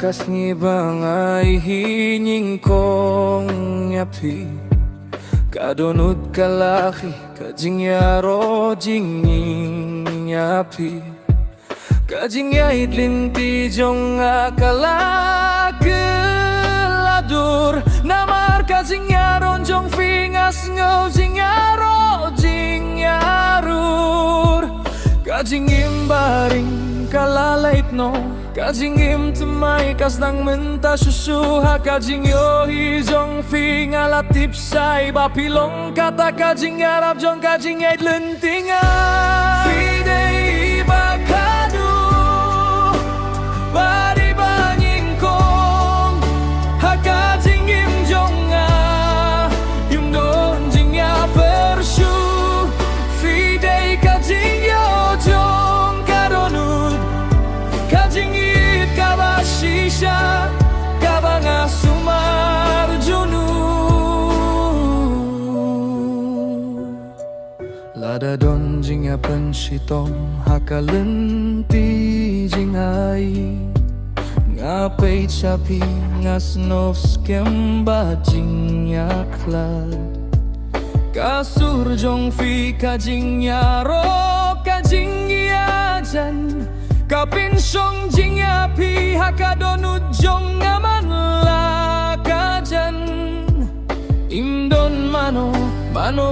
lakas ni bangay hining kong yapi kadunod kalaki kajingyaro jinging yapi kajingyay linti jong akalageladur namar kajingyaron jong fingas ngaw jingyaro jingyarur kajingim baring kalalait no kajingim tumay kas nang menta susuha kajing yohi jong fingalatip say bapilong kata kajing arab jong kajing ay lentinga fidei bakadu bari banying kong hakajing im jonga im don jing ya persu fidei kajing yo jong kadonut kajing Shisha kabanga sumar junu lada don jinga pensitom hakalenti jingai ngapay chapi ngasnos kemba jingya klad kasur jong fi kajingya ro kajingya jan kapinsong jingya pi hakadonut jong ngaman lakajan imdon mano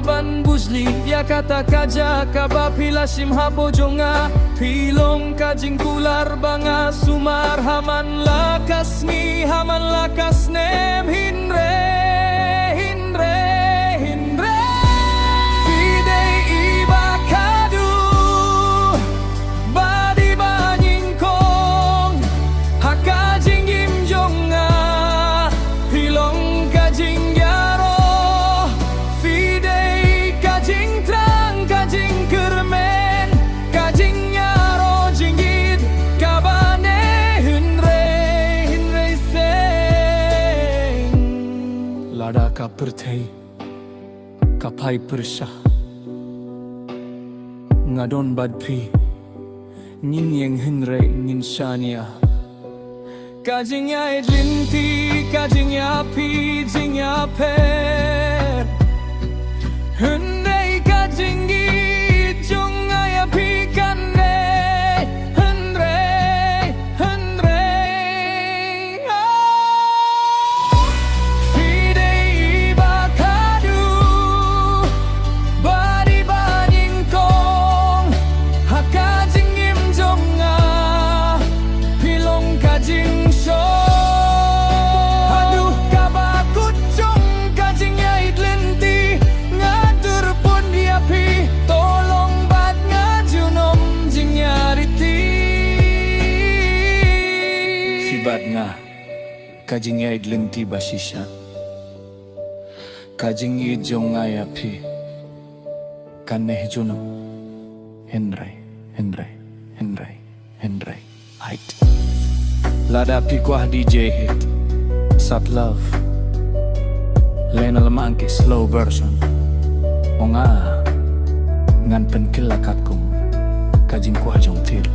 ban buzli ya kata kaja kabapila simhapo jonga pilong kajing kular banga sumar haman lakas nem hinre lada ka pertei kapai persah ngadon badpi nin yang henre nin shania kajingya edlinti kajingya pi jingya per henre kajingi jongaya pi kanne kajing ay lenti basisya kajing ijong ayapi kaneh junam henry height lada pikwah DJ hit sat love lena lamangke slow version onga ngan penkilakat kum kajing kuah jong til